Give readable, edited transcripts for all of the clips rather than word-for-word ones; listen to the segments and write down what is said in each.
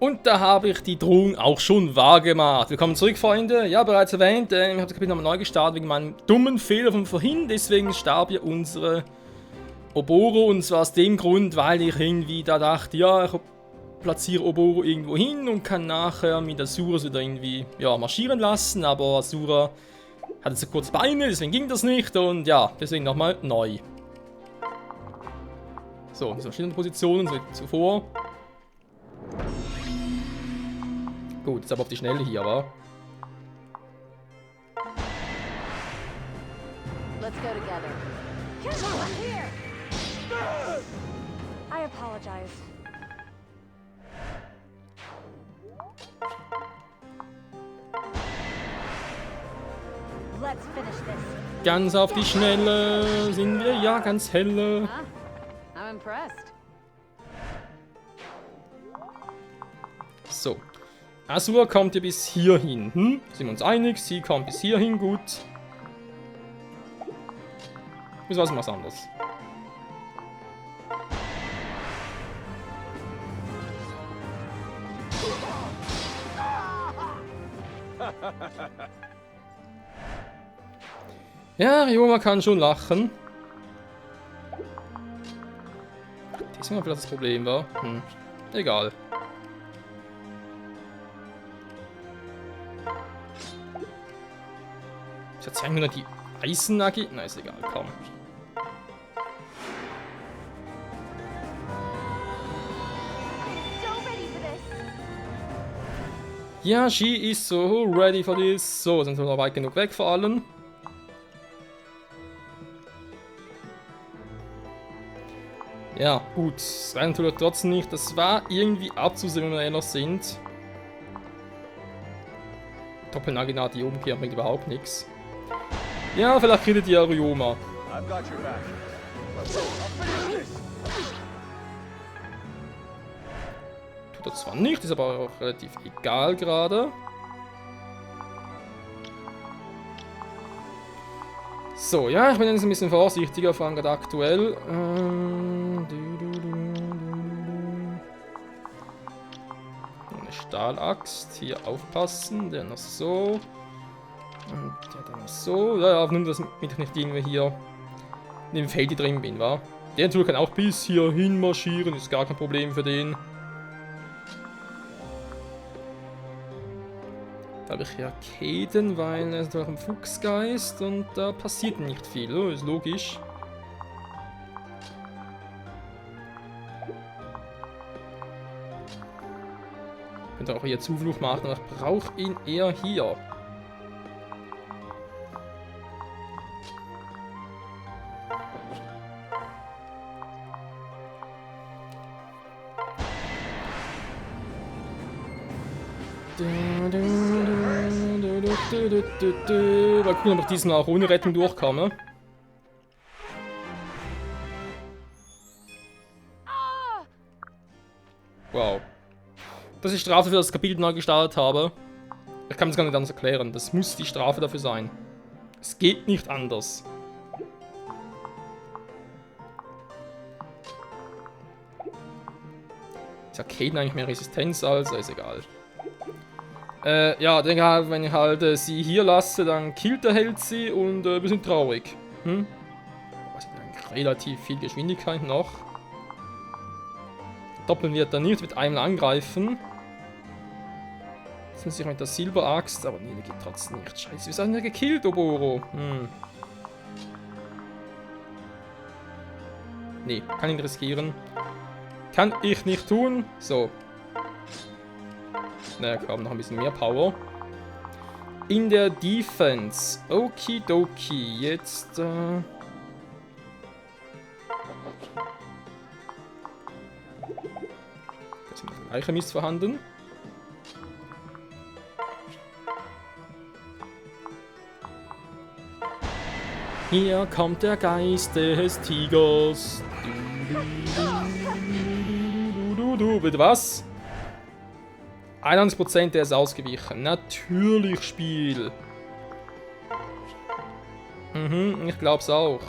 Und da habe ich die Drohung auch schon wahrgemacht. Willkommen zurück, Freunde. Ja, bereits erwähnt, ich habe das Kapitel nochmal neu gestartet wegen meinem dummen Fehler von vorhin. Deswegen starb ja unsere Oboro. Und zwar aus dem Grund, weil ich irgendwie da dachte, ja, ich platziere Oboro irgendwo hin und kann nachher mit Asura wieder irgendwie ja, marschieren lassen. Aber Asura hatte so kurz Beine, deswegen ging das nicht. Und ja, deswegen nochmal neu. So, in verschiedenen Positionen, so wie zuvor. Gut, jetzt aber auf die Schnelle hier, wa? Let's go together. Here! I apologize. Let's finish this. Ganz auf die Schnelle sind wir, ja, ganz helle. I'm impressed. So. Asura kommt ja bis hierhin. Sind wir uns einig? Sie kommt bis hierhin, gut. Ist was anderes. Ja, Ryoma kann schon lachen. Das ist vielleicht das Problem, war. Egal. Ich erzähle nur die Eisennagi. Na, ist egal, komm. Ja, she is so ready for this. So, sind wir noch weit genug weg vor allem. Ja, gut. Das rein tut trotzdem nicht. Das war irgendwie abzusehen, wenn wir ehrlich sind. Doppelnaginati umkehren bringt überhaupt nichts. Ja, vielleicht kriegt ihr Ryoma. Tut er zwar nicht, ist aber auch relativ egal gerade. So, ja, ich bin jetzt ein bisschen vorsichtiger, vor allem gerade aktuell. Eine Stahlaxt, hier aufpassen, der noch so. Und der dann so. Ja, nur dass ich nicht irgendwie hier in dem Feld drin bin, wa? Der natürlich kann auch bis hier hin marschieren, ist gar kein Problem für den. Da habe ich ja Kaden, weil er ist doch ein Fuchsgeist und da passiert nicht viel, oh, ist logisch. Ich könnte auch hier Zuflucht machen, aber ich brauche ihn eher hier. Mal gucken, ob ich diesmal auch ohne Rettung durchkomme. Wow. Das ist die Strafe für das Kapitel neu gestartet habe. Ich kann es gar nicht anders erklären. Das muss die Strafe dafür sein. Es geht nicht anders. Ist ja Kaden eigentlich mehr Resistenz, also ist egal. Ja, denke halt, wenn ich halt sie hier lasse, dann killt der Held sie und wir sind traurig. Also relativ viel Geschwindigkeit noch. Doppeln wird er nicht, wird einmal angreifen. Jetzt muss ich mit der Silberaxt, aber nee, der geht trotzdem nicht. Scheiße, wir sind ja gekillt, Oboro. Nee, kann ihn riskieren. Kann ich nicht tun. So. Na komm, noch ein bisschen mehr Power. In der Defense. Okidoki. Jetzt, Da ist noch ein Alchemist vorhanden. Hier kommt der Geist des Tigers. Bitte was? 91%, der ist ausgewichen. Natürlich, Spiel. Ich glaub's auch.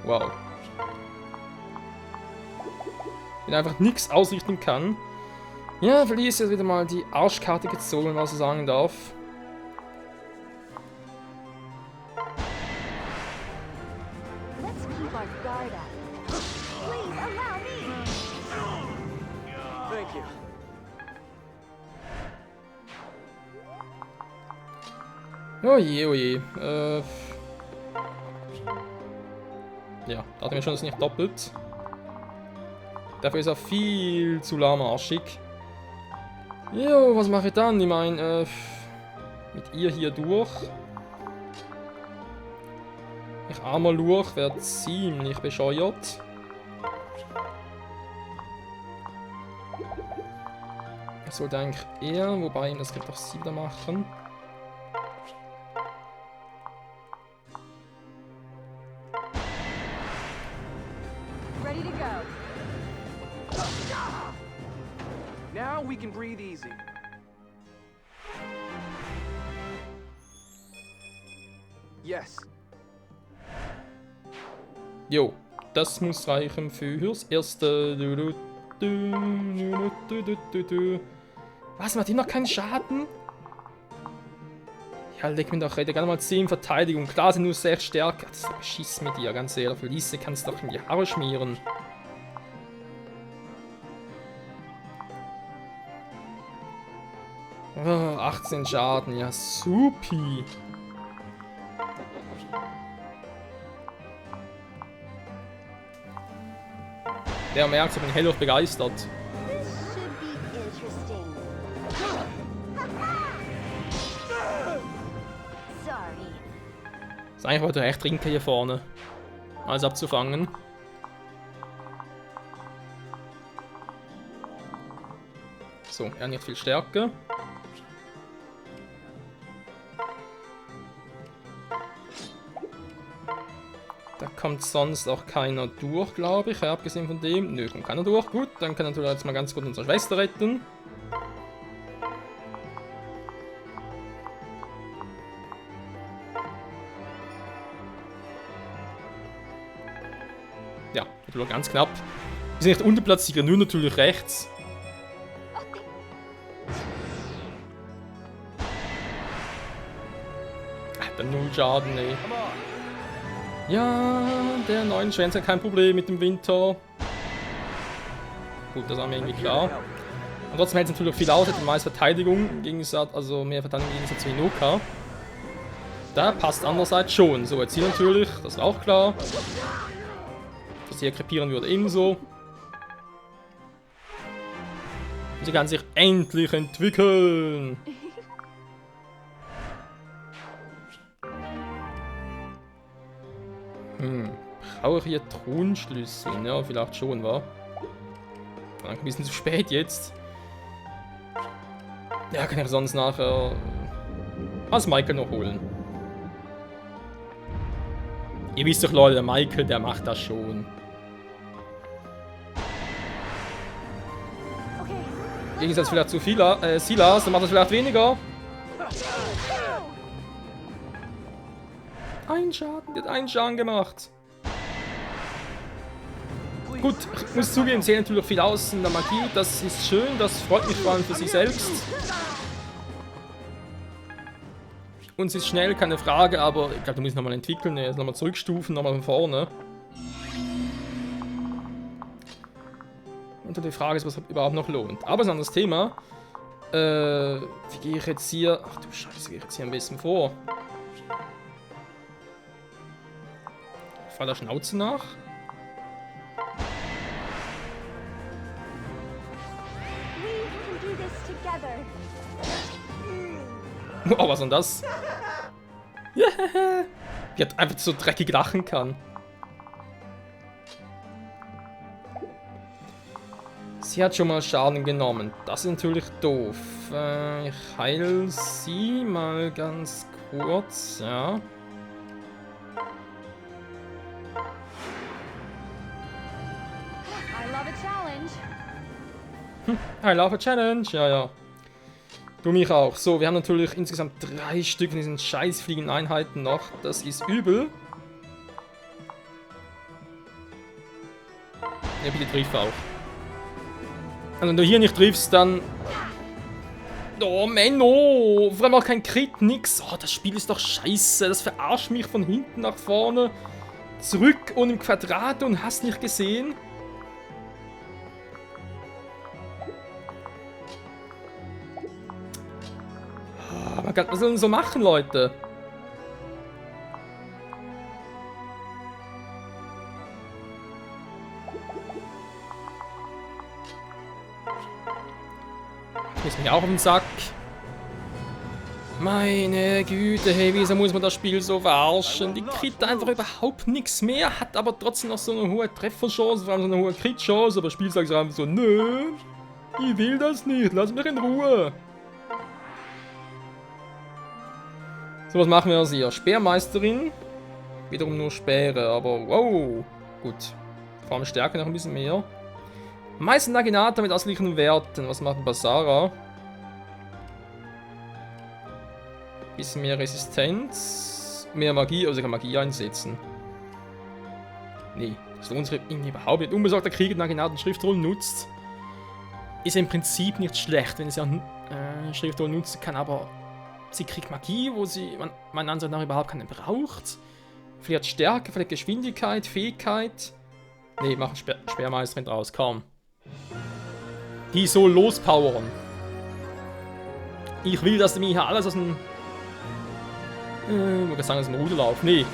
Wow. Wenn einfach nichts ausrichten kann. Ja, Felice ist jetzt wieder mal die Arschkarte gezogen, wenn man so sagen darf. Let's keep our guard up. Please allow me. Thank you. Oh je, oh je. Ja, da hatten wir schon das nicht doppelt. Dafür ist er viel zu lahmarschig. Jo, was mache ich dann? Ich meine, mit ihr hier durch. Ich armer Lurch wäre ziemlich bescheuert. Ich sollte eigentlich eher, wobei, das wird doch sie wieder machen. Ready to go. Now we can breathe easy. Yes. Jo, das muss reichen fürs erste. Was, macht die noch keinen Schaden? Ja, leg mir doch, rede gerne mal 10 Verteidigung. Klar sind nur 6 stärker. Das ist Schiss mit dir, ganz ehrlich. Felice kannst du doch in die Haare schmieren. Oh, 18 Schaden, ja supi. Der merkt, ich bin hellauf begeistert. This should be interesting. Sorry. Ist eigentlich heute echt trinken hier vorne. Alles abzufangen. So, er nicht viel Stärke. Da kommt sonst auch keiner durch, glaube ich. Abgesehen von dem. Nö, kommt keiner durch. Gut, dann kann natürlich jetzt mal ganz gut unsere Schwester retten. Ja, natürlich ganz knapp. Wir sind nicht unterplatziert, nur natürlich rechts. Der 0 Schaden, ey. Come on. Ja, der 9 Schwänze hat kein Problem mit dem Winter. Gut, das haben wir irgendwie klar. Und trotzdem hält es natürlich viel aus, hat die meiste Verteidigung im Gegensatz, also mehr Verteidigung im Gegensatz zu Inoka. Da passt andererseits schon. So, jetzt hier natürlich, das war auch klar. Dass sie hier krepieren würde, ebenso. Und sie kann sich endlich entwickeln. Brauche ich hier Thronschlüssel? Ja, vielleicht schon, wa? Ein bisschen zu spät jetzt. Ja, kann ich sonst nachher als Michael noch holen. Ihr wisst doch, Leute, der Michael, der macht das schon. Okay. Im Gegensatz vielleicht zu Silas, dann macht das vielleicht weniger. Ein Schaden, der hat einen Schaden gemacht. Gut, ich muss zugeben, sie sehen natürlich viel aus in der Magie. Das ist schön, das freut mich vor allem für sie selbst. Und sie ist schnell, keine Frage, aber ich glaube, du musst nochmal entwickeln, jetzt nochmal zurückstufen, nochmal von vorne. Und die Frage ist, was überhaupt noch lohnt. Aber es ist ein anderes Thema. Wie gehe ich jetzt hier... Ach du Scheiße, wie gehe ich jetzt hier am besten vor? Ich fahre der Schnauze nach. We can do this together. Oh, was ist denn das? Yeah. Die hat einfach so dreckig lachen kann. Sie hat schon mal Schaden genommen. Das ist natürlich doof. Ich heile sie mal ganz kurz, ja. I love a challenge. I love a challenge, ja, ja. Du mich auch. So, wir haben natürlich insgesamt 3 Stück in diesen scheiß fliegenden Einheiten noch. Das ist übel. Ja, bitte triff auch. Also, wenn du hier nicht triffst, dann... Oh, Menno! Vor allem auch kein Crit, nix. Oh, das Spiel ist doch scheiße. Das verarscht mich von hinten nach vorne. Zurück und im Quadrat und hast nicht gesehen. Oh, was soll man so machen, Leute? Ist mich auch auf den Sack. Meine Güte, hey, wieso muss man das Spiel so verarschen? Die kriegt einfach überhaupt nichts mehr, hat aber trotzdem noch so eine hohe Trefferchance, vor allem so eine hohe Crit-Chance, aber das Spiel sagt einfach so, nö, ich will das nicht, lass mich in Ruhe. So, was machen wir also hier? Speermeisterin, wiederum nur Speere, aber wow, gut. Vor allem Stärke noch ein bisschen mehr. Meister Naginata mit ausgleichenden Werten. Was macht Basara? Bisschen mehr Resistenz. Mehr Magie, also ich kann Magie einsetzen. Nee, das lohnt sich irgendwie überhaupt nicht. Unbesorgter Krieger Naginaten Schriftroll nutzt. Ist ja im Prinzip nicht schlecht, wenn sie auch Schriftroll nutzen kann, aber sie kriegt Magie, wo sie meiner Ansicht nach überhaupt keine braucht. Vielleicht Stärke, vielleicht Geschwindigkeit, Fähigkeit. Nee, machen Speermeisterin draus, kaum. Die soll lospowern. Ich will, dass du mir hier alles aus dem... man kann sagen, aus dem Ruderlauf. Nee.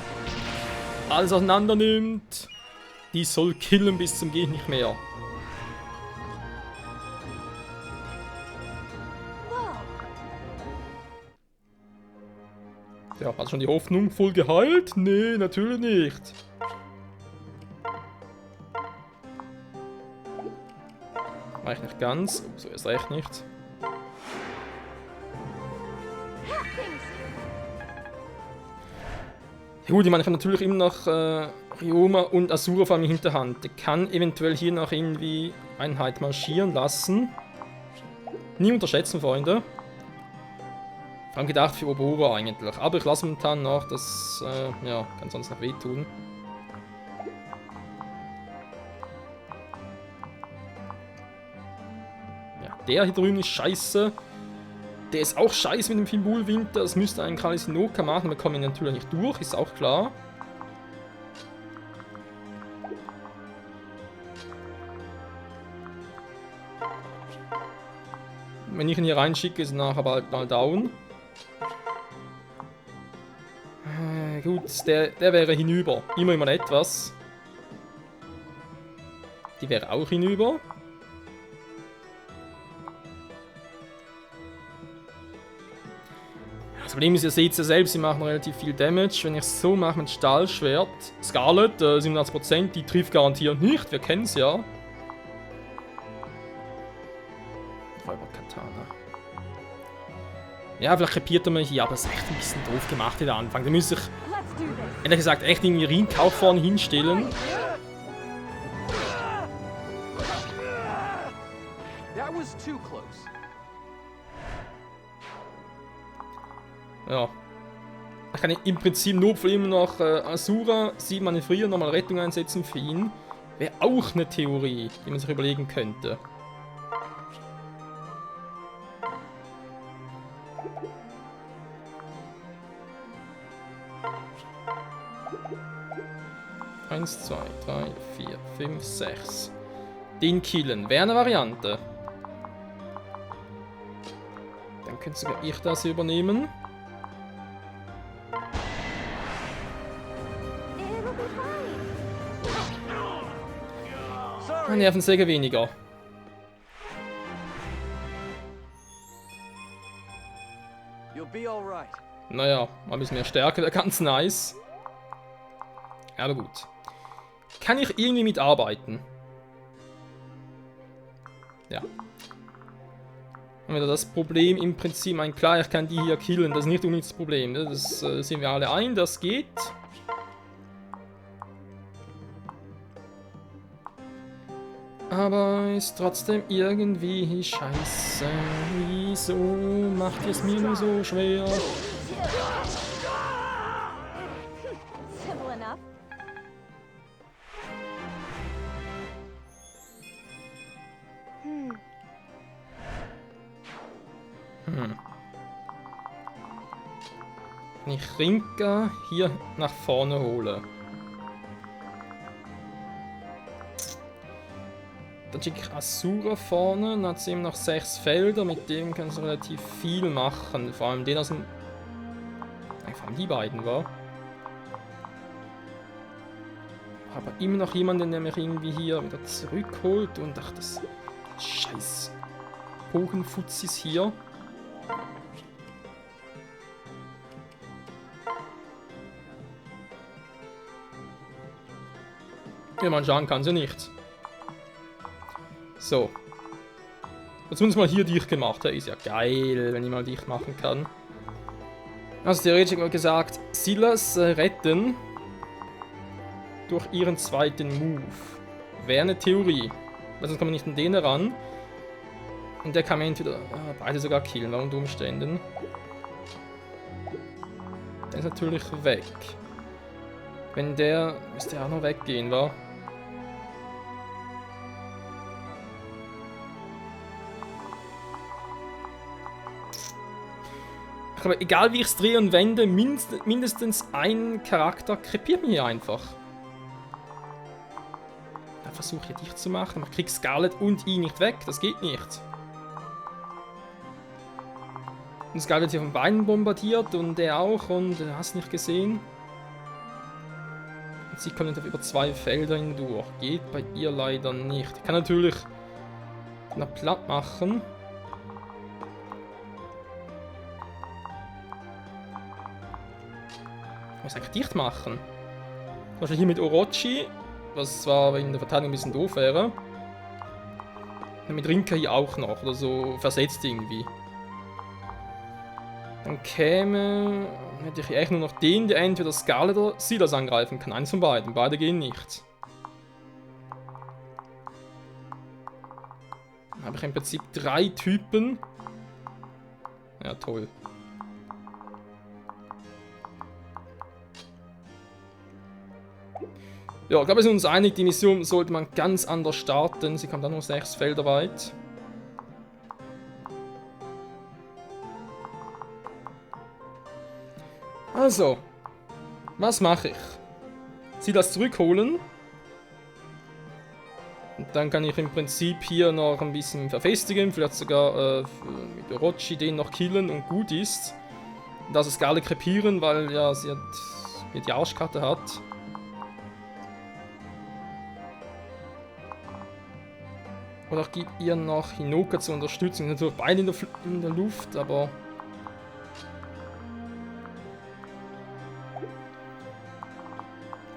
Alles auseinander nimmt. Die soll killen bis zum Geht nicht mehr. Ja, hat schon die Hoffnung voll geheilt? Nee, natürlich nicht. Reicht nicht ganz. Oh, so ist recht nicht. Gut, ich meine, ich habe natürlich immer noch Ryoma und Asura vor allem in Hinterhand. Der kann eventuell hier noch irgendwie Einheit marschieren lassen. Nie unterschätzen, Freunde. Vor allem gedacht für Obora eigentlich. Aber ich lasse momentan noch, das ja, kann sonst noch wehtun. Ja, der hier drüben ist scheiße. Der ist auch scheiße mit dem Fimbulwinter. Das müsste ein Kalisinoka machen. Wir kommen ihn natürlich nicht durch, ist auch klar. Wenn ich ihn hier reinschicke, ist er nachher bald mal down. Gut, der wäre hinüber. Immer etwas. Die wäre auch hinüber. Das Problem ist, ihr seht es ja selbst, sie machen relativ viel Damage. Wenn ich es so mache mit Stahlschwert. Scarlet, 87%, die trifft garantiert nicht. Wir kennen es ja. Räuberkatana. Ja, vielleicht krepiert er mich hier, aber es ist echt ein bisschen doof gemacht in der Anfang. Da müsste ich, ehrlich gesagt, echt irgendwie Rienkau vorne hinstellen. That was too close. Ja. Ich kann im Prinzip nur für immer noch Asura 7 manövrieren, nochmal Rettung einsetzen für ihn. Wäre auch eine Theorie, die man sich überlegen könnte. Eins, 2, 3, 4, 5, 6. Den killen. Wäre eine Variante. Dann könnte sogar ich das übernehmen. Nervensäge weniger. Naja, mal ein bisschen mehr Stärke, wäre ganz nice. Aber gut. Kann ich irgendwie mitarbeiten? Ja. Haben wir da das Problem im Prinzip, klar, ich kann die hier killen, das ist nicht unbedingt das Problem. Das sehen wir alle ein, das geht. Aber ist trotzdem irgendwie scheiße. Wieso macht ihr es mir nur so schwer? Simple enough. Wenn ich Rinka hier nach vorne hole. Dann schicke ich Asura vorne, dann hat sie eben noch 6 Felder, mit dem kann sie relativ viel machen. Vor allem den aus dem... Vor allem die beiden, war. Aber immer noch jemanden, der mich irgendwie hier wieder zurückholt und ach, das scheiß Bogenfuzis hier. Ja, man schauen kann sie nicht. So. Jetzt muss mal hier dicht gemacht. Ist ja geil, wenn ich mal dicht machen kann. Also theoretisch habe ich gesagt, Silas retten durch ihren zweiten Move. Wäre eine Theorie. Weil sonst kommen wir nicht an den ran. Und der kann mir entweder beide sogar killen, unter Umständen. Der ist natürlich weg. Wenn der... müsste ja auch noch weggehen, wa? Aber egal wie ich es drehe und wende, mindestens ein Charakter krepiert mich hier einfach. Da versuche ich dicht zu machen, aber ich krieg Scarlet und ihn nicht weg, das geht nicht. Und Scarlet wird hier von beiden bombardiert und er auch und hast nicht gesehen. Und sie kommt über 2 Felder hindurch, geht bei ihr leider nicht. Ich kann natürlich noch platt machen. Ich muss eigentlich dicht machen. Zum Beispiel hier mit Orochi, was zwar in der Verteidigung ein bisschen doof wäre. Und mit Rinka hier auch noch, oder so versetzt irgendwie. Dann käme... hätte ich hier echt nur noch den, der entweder Scarlet oder Silas angreifen kann. Eins von beiden. Beide gehen nicht. Dann habe ich im Prinzip 3 Typen. Ja, toll. Ja, ich glaube, wir sind uns einig, die Mission sollte man ganz anders starten. Sie kommt dann nur 6 Felder weit. Also, was mache ich? Sie das zurückholen. Und dann kann ich im Prinzip hier noch ein bisschen verfestigen, vielleicht sogar mit Orochi den noch killen und gut ist. Das ist Scarlet krepieren, weil ja sie die Arschkarte hat. Oder ich gebe ihr noch Hinoka zur Unterstützung. Natürlich beide in der Luft, aber...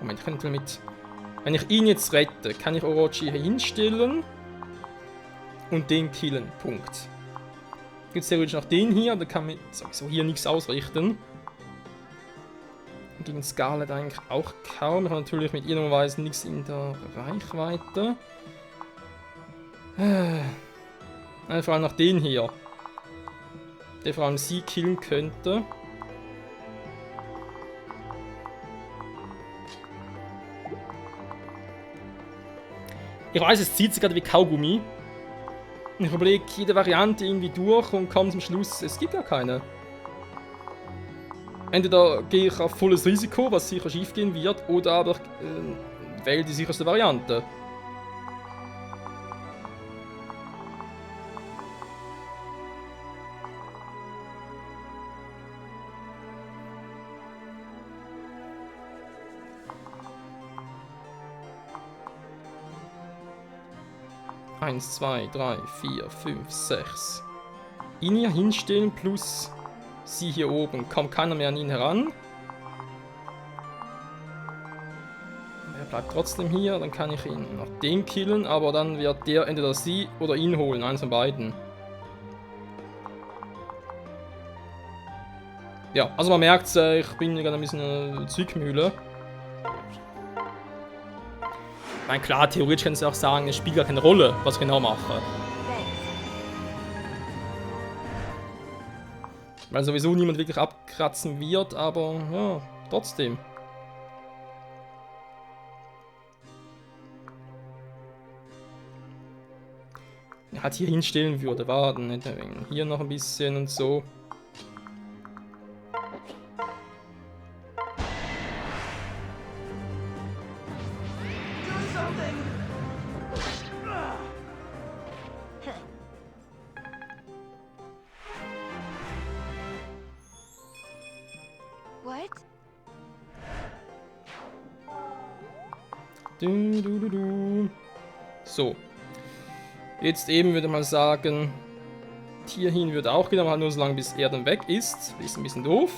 Moment, ich kann mit... Wenn ich ihn jetzt rette, kann ich Orochi hier hinstellen und den killen. Punkt. Gibt es theoretisch noch den hier, da kann man sowieso hier nichts ausrichten. Und gegen Scarlet eigentlich auch kaum. Ich habe natürlich mit ihr normalerweise nichts in der Reichweite. Vor allem noch den hier. Der vor allem sie killen könnte. Ich weiß, es zieht sich gerade wie Kaugummi. Und ich überlege jede Variante irgendwie durch und komme zum Schluss, es gibt gar keine. Entweder gehe ich auf volles Risiko, was sicher schief gehen wird, oder aber ich wähle die sicherste Variante. Eins, 2, 3, 4, 5, 6. Ihn hier hinstellen plus sie hier oben. Kommt keiner mehr an ihn heran. Er bleibt trotzdem hier. Dann kann ich ihn noch den killen. Aber dann wird der entweder sie oder ihn holen. Eins von beiden. Ja, also man merkt, ich bin gerade ein bisschen eine Zwickmühle. Ich meine, klar, theoretisch kannst du auch sagen, es spielt gar keine Rolle, was ich genau mache. Thanks. Weil sowieso niemand wirklich abkratzen wird, aber ja, trotzdem. Halt hier hinstellen würde, warten, nicht hier noch ein bisschen und so. What? So. Jetzt eben würde man sagen, hierhin würde auch gehen, aber halt nur so lange, bis er dann weg ist. Ist ein bisschen doof.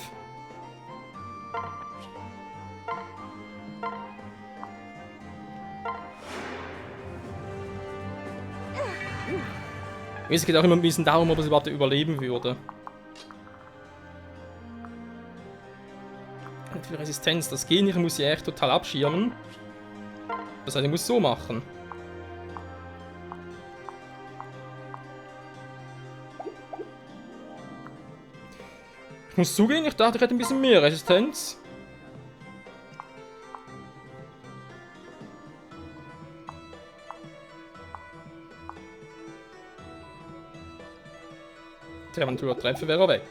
Es geht auch immer ein bisschen darum, ob es überhaupt überleben würde. Und viel Resistenz. Das Gehen hier muss ich echt total abschirmen. Das heißt, ich muss so machen. Ich muss zugeben, ich dachte, ich hätte ein bisschen mehr Resistenz. Der Aventur treffen wäre er weg.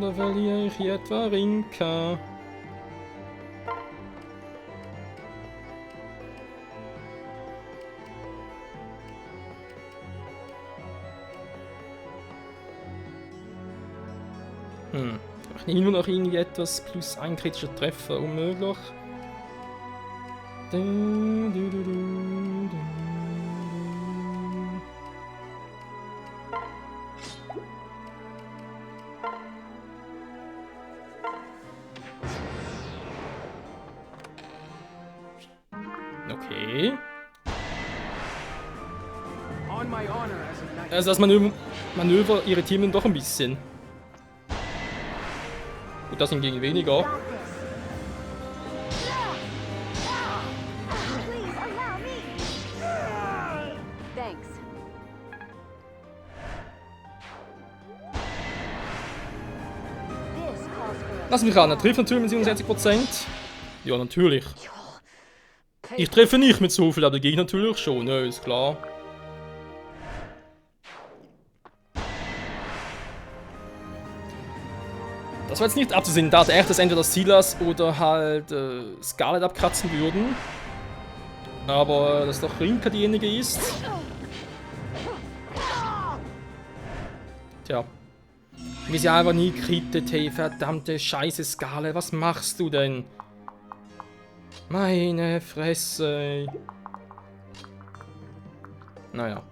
Da verliere ich hier etwa Rinka. Ich nehme nur noch irgendwie etwas plus ein kritischer Treffer unmöglich. Okay. On my honor as a knight. Also das Manöver irritiert mich doch ein bisschen. Gut, das hingegen weniger. Got this. Please allow me. Thanks. This calls for a Lass mich ran, er trifft natürlich mit 77%. Ja, natürlich. Ich treffe nicht mit so viel, aber der Gegner natürlich schon, ja, ist klar. Das war jetzt nicht abzusehen, da er echt, dass entweder Silas oder halt Scarlet abkratzen würden. Aber dass doch Rinka diejenige ist. Tja. Wie sie einfach nie krittet, hey, verdammte Scheiße Scarlet, was machst du denn? Meine Fresse. Naja.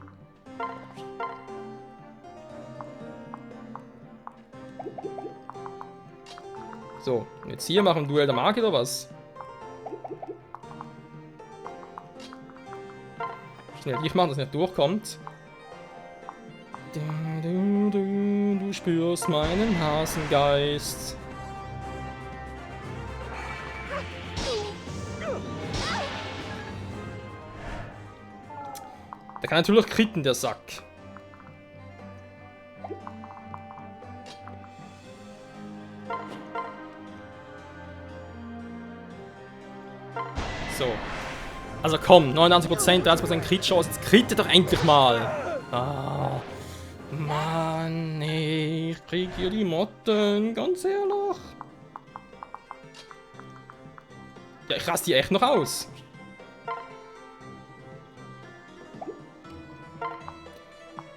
So, jetzt hier machen Duell der Marke oder was? Schnell dich machen, dass er nicht durchkommt. Du spürst meinen Hasengeist. Der kann natürlich kritten, der Sack. So. Also komm, 99%, 30% Crit-Chance. Jetzt kritte doch endlich mal. Ah. Mann, nee, ich krieg hier die Motten, ganz ehrlich. Ja, ich raste die echt noch aus.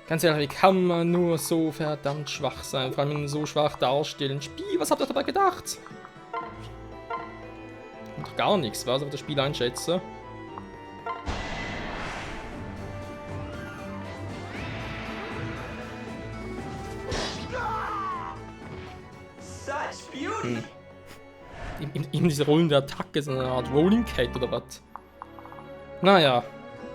Ganz ehrlich, wie kann man nur so verdammt schwach sein? Vor allem so schwach darstellen. Spiel, was habt ihr dabei gedacht? Und doch gar nichts, was auf das Spiel einschätze. Such beauty. Eben diese rollende Attacke, so eine Art Rolling Cat oder was? Naja.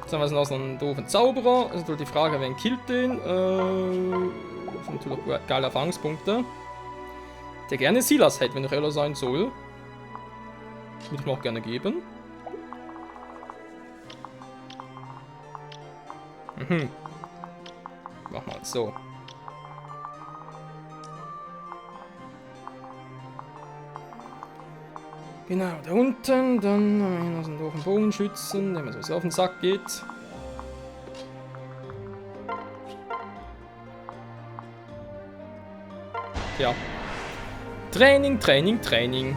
Jetzt haben wir noch so einen doofen Zauberer. Also natürlich die Frage, wer killt den? Das sind natürlich geile Erfahrungspunkte. Der gerne Silas hätte, wenn er Heller sein soll. würde ich mir auch gerne geben. Mhm. Mach mal so. Genau, da unten, dann haben wir hier noch einen Bogenschützen, der mir sowieso auf den Sack geht. Ja. Training, Training, Training.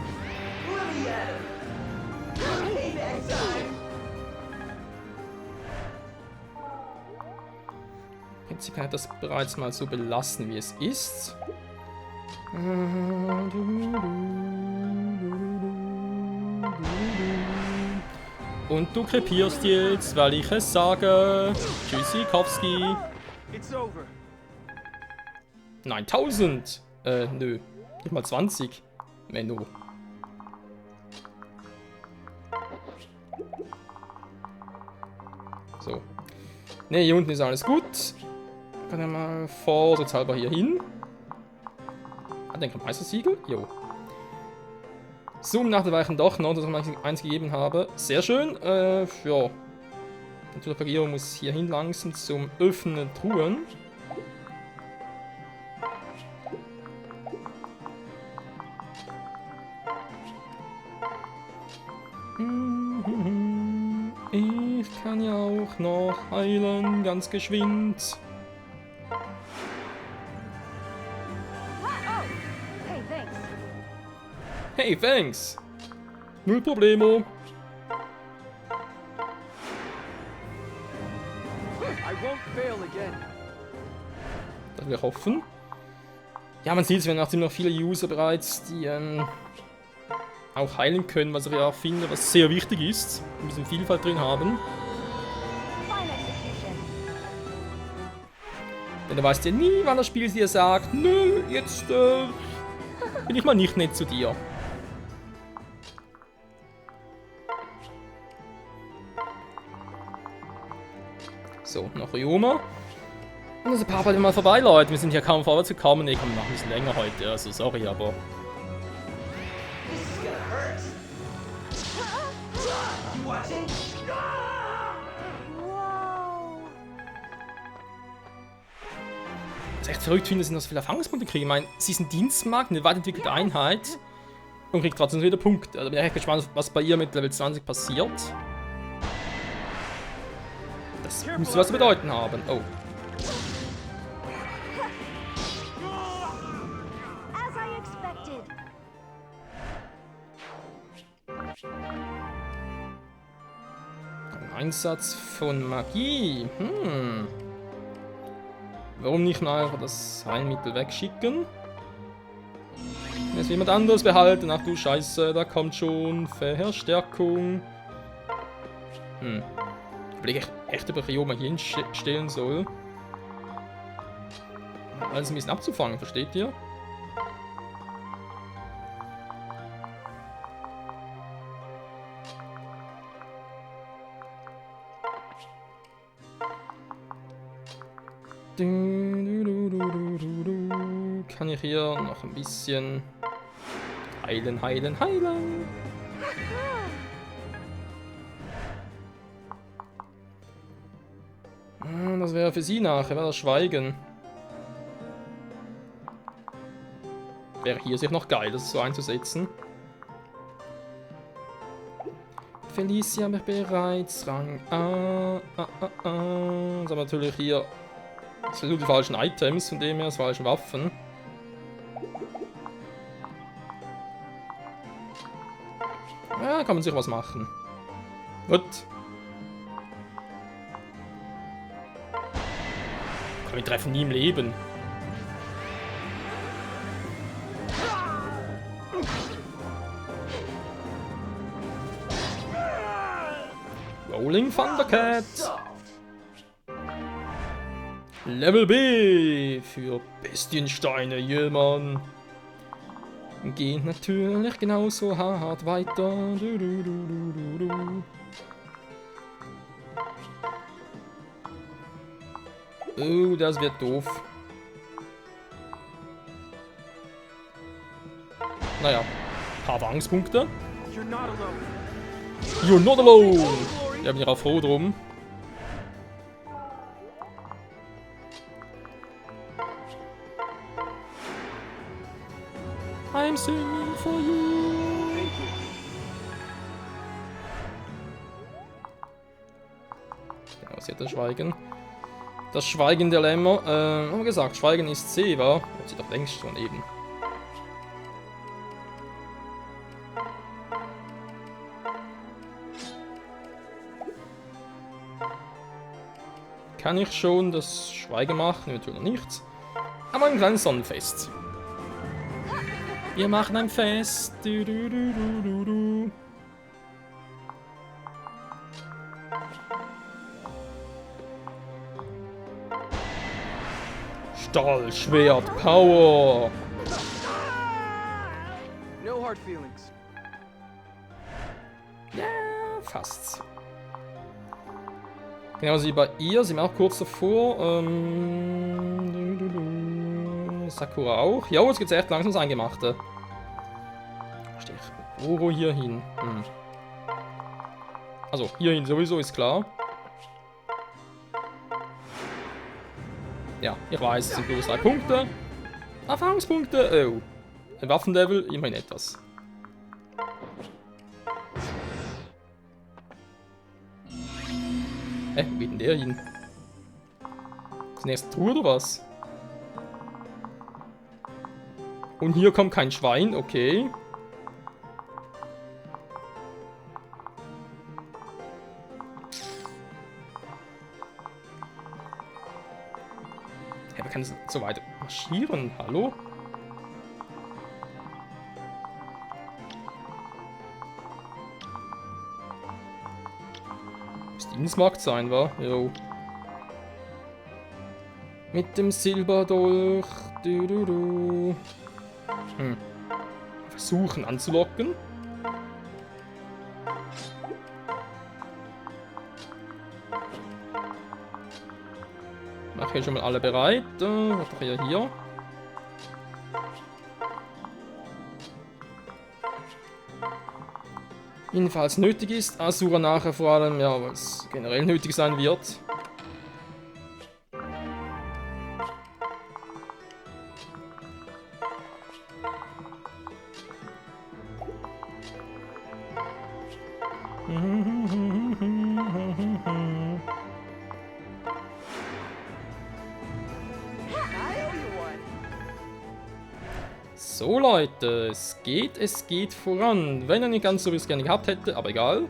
Jetzt kann ich das bereits mal so belassen, wie es ist. Und du krepierst jetzt, weil ich es sage. Tschüssikowski. It's over. 9000. Nö. Nicht mal 20. Menno. So. Ne, hier unten ist alles gut. Kann ja mal vorsichtshalber hier hin. Hat den Meistersiegel? Jo. Zoom nach der Weichen doch noch, dass ich eins gegeben habe. Sehr schön. Ja. Die Propagierung muss hier hin langsam zum Öffnen der Truhen. Ich kann ja auch noch heilen, ganz geschwind. Hey, thanks. Hey, thanks. Null Problemo. I won't fail again. Das wir hoffen. Ja, man sieht es, wir haben auch ziemlich noch viele User bereits, die auch heilen können, was ich ja finde, was sehr wichtig ist. Ein bisschen Vielfalt drin haben. Fine execution. Denn du weißt ja nie, wann das Spiel dir sagt, nö, jetzt bin ich mal nicht nett zu dir. So, noch Ryoma. Und das paar bald mal vorbei, Leute. Wir sind hier kaum vorwärts gekommen. Ne, komm, wir machen ein bisschen länger heute. Also, sorry, aber... Wow. Was ich echt verrückt finde, sind, dass so viele Erfahrungspunkte kriegen. Ich meine, sie ist ein Dienstmarkt, eine weit entwickelte Einheit und kriegt trotzdem wieder Punkte. Also bin ich echt gespannt, was bei ihr mit Level 20 passiert. Das muss was zu bedeuten haben. Oh. As I expected. Ein Einsatz von Magie. Warum nicht mal einfach das Heilmittel wegschicken? Jetzt jemand anderes behalten. Ach du Scheiße, da kommt schon Verstärkung. Ich überlege echt, ob ich Ryoma hier hinstellen soll. Alles ein bisschen abzufangen, versteht ihr? Kann ich hier noch ein bisschen heilen, heilen, heilen? Das wäre für sie nachher, wäre das Schweigen. Wäre hier sich noch geil, das so einzusetzen. Felicia habe ich bereits, Rang A. Jetzt haben wir natürlich hier die falschen Items, von dem her, die falschen Waffen. Ja, kann man sich was machen. Gut. Wir treffen nie im Leben. Rolling Thundercat. Level B für Bestiensteine, jemand. Geht natürlich genauso hart weiter. Oh, das wird doof. Naja, ein paar Erfahrungspunkte. You're not alone. You're not alone! Ja, bin ich auch froh drum. I'm singing for you. Thank you. Genau, sie hat das Schweigen. Das Schweigen der Lämmer. Haben wir gesagt, Schweigen ist C, wa? Hat sie doch längst schon eben. Kann ich schon das Schweigen machen? Natürlich noch nichts. Aber ein kleines Sonnenfest. Wir machen ein Fest. Du, du, du, du, du, du. Stahlschwert Power. No hard feelings. Ja, fast. Genauso wie bei ihr, sind wir auch kurz davor. Sakura auch. Ja, jetzt geht's echt langsam das Eingemachte. Stehe ich Oro hier hin. Also, hier hin sowieso, ist klar. Ja, ich weiß, es sind bloß 3 Punkte. Erfahrungspunkte, oh. Ein Waffenlevel, immerhin etwas. Wo geht denn der hin? Ist die nächste Truhe oder was? Und hier kommt kein Schwein, okay. Ja, man kann so weiter marschieren, hallo? Dienstmarkt sein, wa? Jo. Mit dem Silberdolch. Du, du, du. Versuchen anzulocken. Mach hier schon mal alle bereit. Was doch hier? Jedenfalls nötig ist, Asura nachher vor allem, ja, weil es generell nötig sein wird. So Leute, es geht voran. Wenn er nicht ganz so wie es gerne gehabt hätte, aber egal.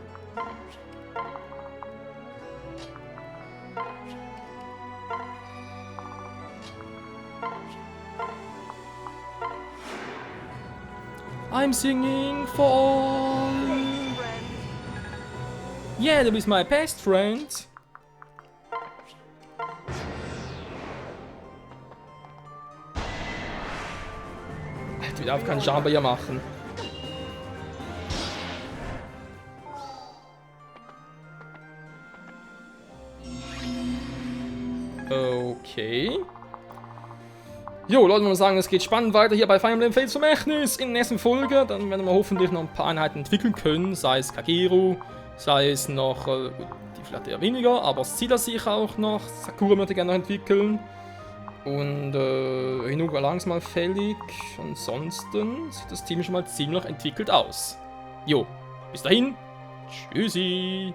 I'm singing for all. Yeah, that is my best friend. Ich darf keinen Schaden bei ihr machen. Okay. Jo, Leute, muss sagen, es geht spannend weiter hier bei Fire Emblem Fates Vermächtnis in der nächsten Folge. Dann werden wir hoffentlich noch ein paar Einheiten entwickeln können, sei es Kageru, sei es noch, gut, die vielleicht eher weniger, aber Scylla sicher auch noch. Sakura möchte gerne noch entwickeln. Und Hinoka war langsam mal fällig. Ansonsten sieht das Team schon mal ziemlich entwickelt aus. Jo, bis dahin. Tschüssi.